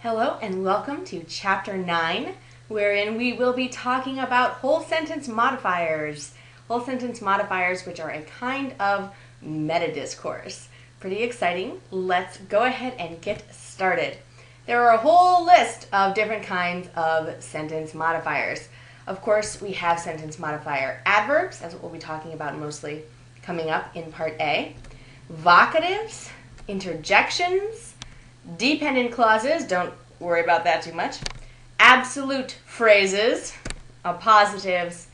Hello and welcome to Chapter 9, wherein we will be talking about whole sentence modifiers. Whole sentence modifiers, which are a kind of meta-discourse. Pretty exciting. Let's go ahead and get started. There are a whole list of different kinds of sentence modifiers. Of course, we have sentence modifier adverbs. That's what we'll be talking about mostly coming up in Part A. Vocatives, interjections, dependent clauses, don't worry about that too much, absolute phrases, appositives,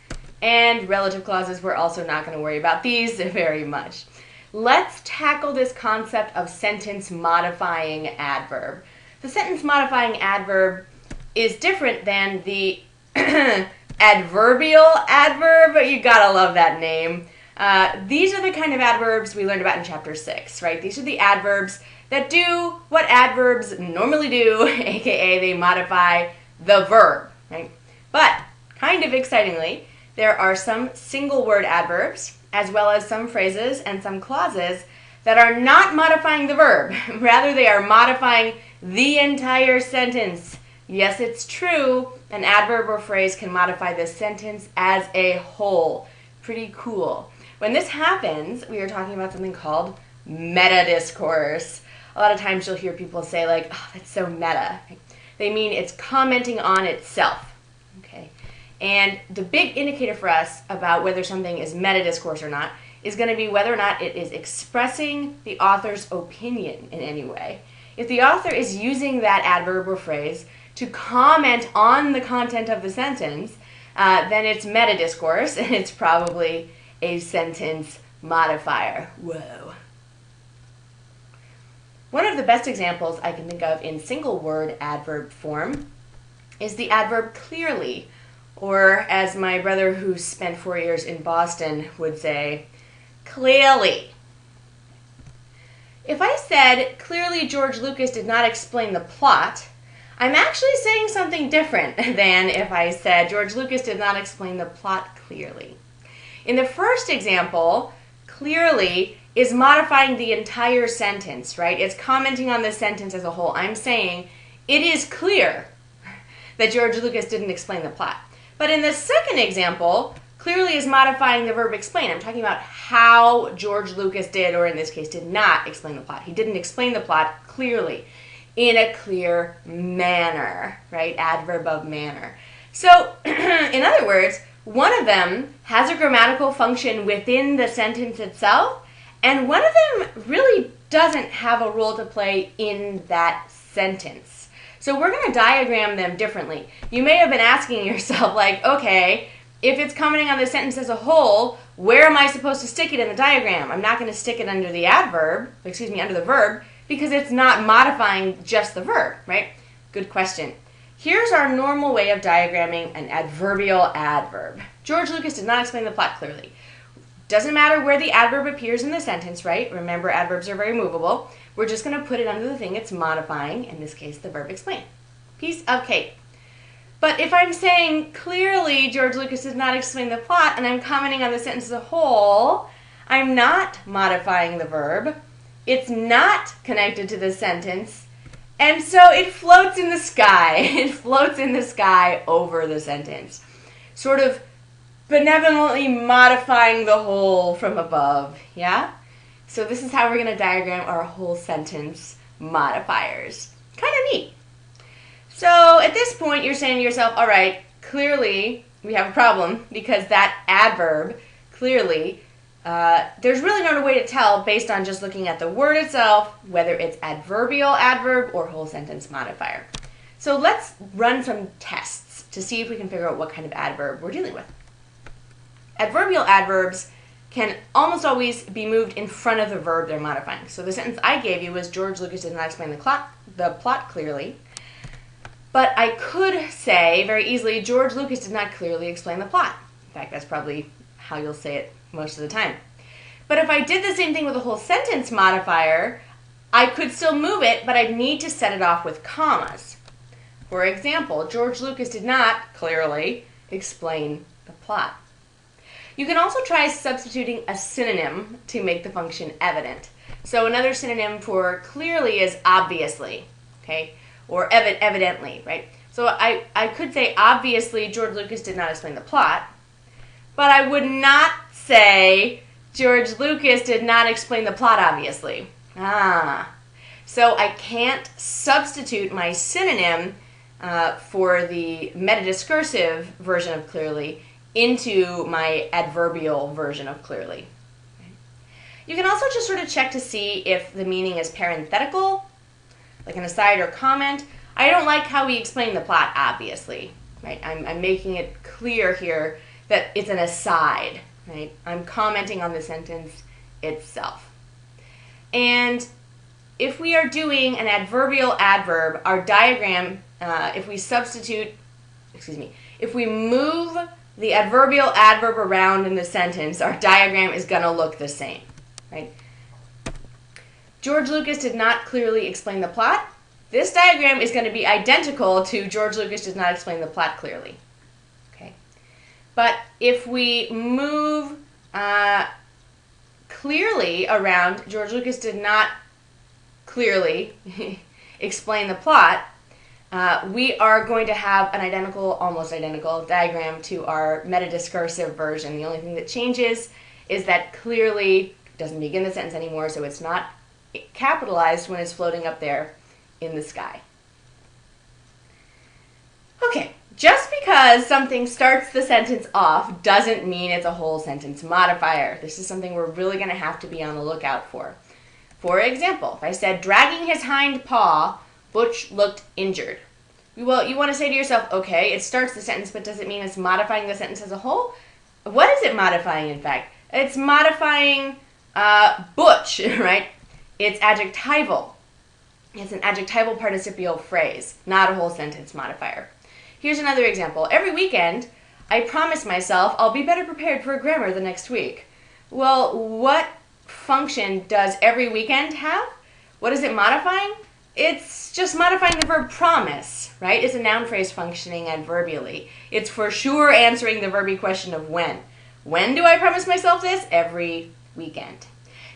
and relative clauses. We're also not going to worry about these very much. Let's tackle this concept of sentence modifying adverb. The sentence modifying adverb is different than the adverbial adverb. You gotta love that name. These are the kind of adverbs we learned about in Chapter 6, right? These are the adverbs that do what adverbs normally do, aka they modify the verb, right? But, kind of excitingly, there are some single word adverbs, as well as some phrases and some clauses that are not modifying the verb. Rather, they are modifying the entire sentence. Yes, it's true, an adverb or phrase can modify the sentence as a whole. Pretty cool. When this happens, we are talking about something called meta-discourse. A lot of times you'll hear people say like, oh, that's so meta. They mean it's commenting on itself. Okay. And the big indicator for us about whether something is meta-discourse or not is going to be whether or not it is expressing the author's opinion in any way. If the author is using that adverb or phrase to comment on the content of the sentence, then it's meta-discourse, and it's probably a sentence modifier. Whoa. One of the best examples I can think of in single word adverb form is the adverb clearly, or as my brother who spent 4 years in Boston would say, clearly. If I said, clearly George Lucas did not explain the plot, I'm actually saying something different than if I said, George Lucas did not explain the plot clearly. In the first example, clearly is modifying the entire sentence, right? It's commenting on the sentence as a whole. I'm saying it is clear that George Lucas didn't explain the plot. But in the second example, clearly is modifying the verb explain. I'm talking about how George Lucas did, or in this case, did not explain the plot. He didn't explain the plot clearly, in a clear manner, right? Adverb of manner. So, in other words, one of them has a grammatical function within the sentence itself, and one of them really doesn't have a role to play in that sentence. So we're going to diagram them differently. You may have been asking yourself, like, okay, if it's commenting on the sentence as a whole, where am I supposed to stick it in the diagram? I'm not going to stick it under the under the verb, because it's not modifying just the verb, right? Good question. Here's our normal way of diagramming an adverbial adverb. George Lucas did not explain the plot clearly. Doesn't matter where the adverb appears in the sentence, right? Remember, adverbs are very movable. We're just going to put it under the thing it's modifying, in this case, the verb explain. Piece of cake. But if I'm saying, clearly, George Lucas did not explain the plot, and I'm commenting on the sentence as a whole, I'm not modifying the verb. It's not connected to the sentence, and so it floats in the sky. It floats in the sky over the sentence. Sort of benevolently modifying the whole from above, yeah? So this is how we're going to diagram our whole sentence modifiers. Kind of neat. So at this point, you're saying to yourself, all right, clearly we have a problem because that adverb, clearly, there's really no way to tell based on just looking at the word itself whether it's adverbial adverb or whole sentence modifier. So let's run some tests to see if we can figure out what kind of adverb we're dealing with. Adverbial adverbs can almost always be moved in front of the verb they're modifying. So the sentence I gave you was George Lucas did not explain the plot clearly. But I could say very easily George Lucas did not clearly explain the plot. In fact, that's probably how you'll say it most of the time. But if I did the same thing with a whole sentence modifier, I could still move it, but I'd need to set it off with commas. For example, George Lucas did not clearly explain the plot. You can also try substituting a synonym to make the function evident. So another synonym for clearly is obviously, okay? or evidently, right? So I could say, obviously, George Lucas did not explain the plot, but I would not say George Lucas did not explain the plot, obviously. So I can't substitute my synonym for the metadiscursive version of clearly into my adverbial version of clearly. You can also just sort of check to see if the meaning is parenthetical, like an aside or comment. I don't like how we explain the plot, obviously, right? I'm making it clear here that it's an aside, right? I'm commenting on the sentence itself. And if we are doing an adverbial adverb, our diagram, if we move the adverbial adverb around in the sentence, our diagram is going to look the same, right? George Lucas did not clearly explain the plot. This diagram is going to be identical to George Lucas did not explain the plot clearly. Okay, but if we move clearly around, George Lucas did not clearly explain the plot, we are going to have an identical, almost identical diagram to our metadiscursive version. The only thing that changes is that clearly doesn't begin the sentence anymore, so it's not capitalized when it's floating up there in the sky. Okay, just because something starts the sentence off doesn't mean it's a whole sentence modifier. This is something we're really going to have to be on the lookout for. For example, if I said, dragging his hind paw, Butch looked injured. Well, you want to say to yourself, okay, it starts the sentence, but does it mean it's modifying the sentence as a whole? What is it modifying, in fact? It's modifying Butch, right? It's adjectival. It's an adjectival participial phrase, not a whole sentence modifier. Here's another example. Every weekend, I promise myself I'll be better prepared for grammar the next week. Well, what function does every weekend have? What is it modifying? It's just modifying the verb promise, right? It's a noun phrase functioning adverbially. It's for sure answering the verby question of when. When do I promise myself this? Every weekend.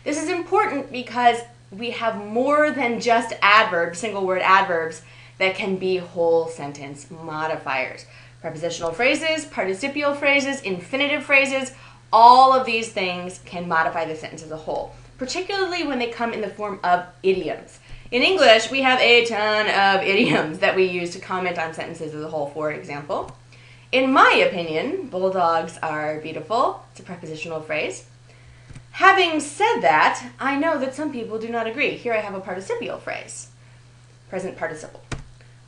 This is important because we have more than just adverbs, single word adverbs, that can be whole sentence modifiers. Prepositional phrases, participial phrases, infinitive phrases, all of these things can modify the sentence as a whole, particularly when they come in the form of idioms. In English, we have a ton of idioms that we use to comment on sentences as a whole. For example, in my opinion, bulldogs are beautiful. It's a prepositional phrase. Having said that, I know that some people do not agree. Here I have a participial phrase, present participle.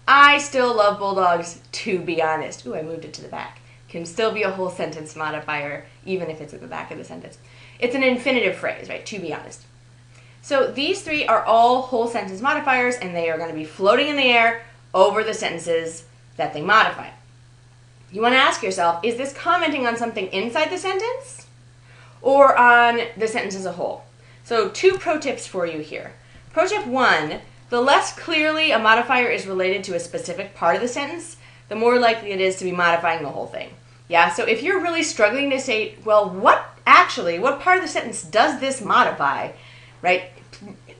I still love bulldogs, to be honest. Ooh, I moved it to the back. Can still be a whole sentence modifier, even if it's at the back of the sentence. It's an infinitive phrase, right? To be honest. So these three are all whole sentence modifiers, and they are going to be floating in the air over the sentences that they modify. You want to ask yourself, is this commenting on something inside the sentence or on the sentence as a whole? So 2 pro tips for you here. Pro tip 1, the less clearly a modifier is related to a specific part of the sentence, the more likely it is to be modifying the whole thing. Yeah, so if you're really struggling to say, well, what part of the sentence does this modify, right?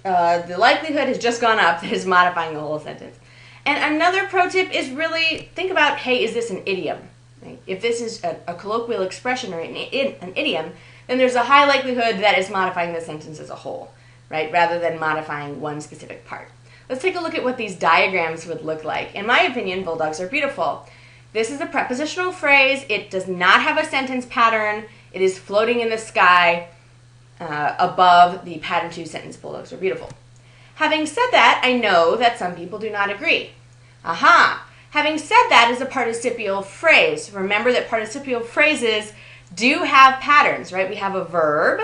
The likelihood has just gone up that it's modifying the whole sentence. And another pro tip is really think about, hey, is this an idiom? Right? If this is a colloquial expression or an idiom, then there's a high likelihood that it's modifying the sentence as a whole, right? Rather than modifying one specific part. Let's take a look at what these diagrams would look like. In my opinion, bulldogs are beautiful. This is a prepositional phrase. It does not have a sentence pattern. It is floating in the sky above the pattern 2 sentence, bulldogs are beautiful. Having said that, I know that some people do not agree. Aha! Having said that is a participial phrase. Remember that participial phrases do have patterns, right? We have a verb,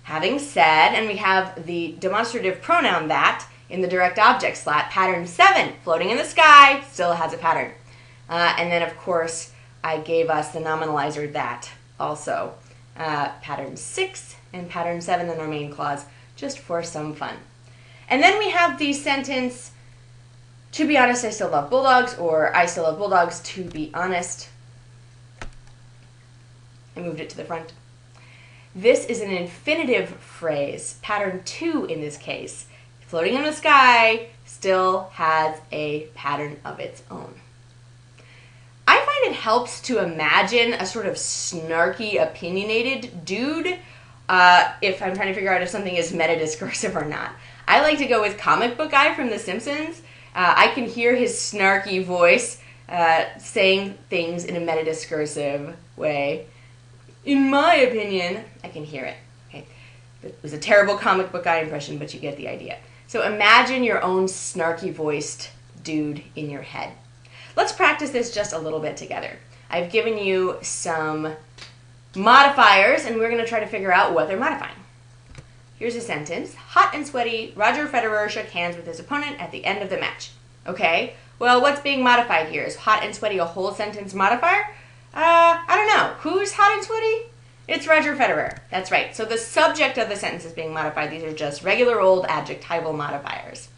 having said, and we have the demonstrative pronoun that in the direct object slot. Pattern 7, floating in the sky, still has a pattern. And then, of course, I gave us the nominalizer that also. Pattern 6 and pattern 7 in our main clause, just for some fun. And then we have the sentence, to be honest, I still love bulldogs, or I still love bulldogs, to be honest. I moved it to the front. This is an infinitive phrase, pattern 2 in this case. Floating in the sky, still has a pattern of its own. I find it helps to imagine a sort of snarky, opinionated dude if I'm trying to figure out if something is meta-discursive or not. I like to go with comic book guy from The Simpsons. I can hear his snarky voice saying things in a meta-discursive way. In my opinion, I can hear it. Okay? It was a terrible comic book guy impression, but you get the idea. So imagine your own snarky-voiced dude in your head. Let's practice this just a little bit together. I've given you some modifiers, and we're going to try to figure out what they're modifying. Here's a sentence. Hot and sweaty, Roger Federer shook hands with his opponent at the end of the match. Okay, well, what's being modified here? Is hot and sweaty a whole sentence modifier? I don't know. Who's hot and sweaty? It's Roger Federer. That's right. So the subject of the sentence is being modified. These are just regular old adjectival modifiers.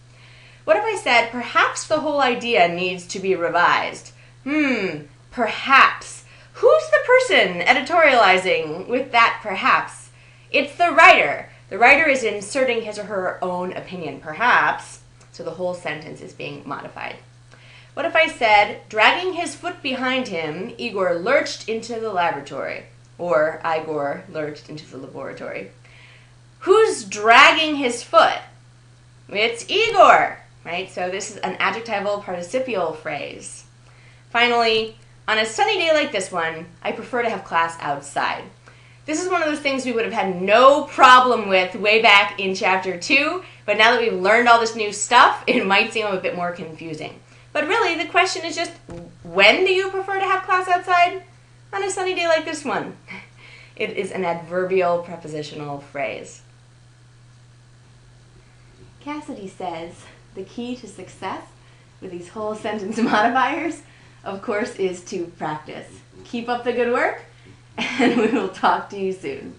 What if I said, perhaps the whole idea needs to be revised? Perhaps. Who's the person editorializing with that perhaps? It's the writer. The writer is inserting his or her own opinion, perhaps. So the whole sentence is being modified. What if I said, dragging his foot behind him, Igor lurched into the laboratory? Or Igor lurched into the laboratory. Who's dragging his foot? It's Igor, right? So this is an adjectival participial phrase. Finally, on a sunny day like this one, I prefer to have class outside. This is one of those things we would have had no problem with way back in chapter 2, but now that we've learned all this new stuff, it might seem a bit more confusing. But really, the question is just, when do you prefer to have class outside? On a sunny day like this one. It is an adverbial prepositional phrase. Cassidy says the key to success with these whole sentence modifiers, of course, is to practice. Keep up the good work, and we will talk to you soon.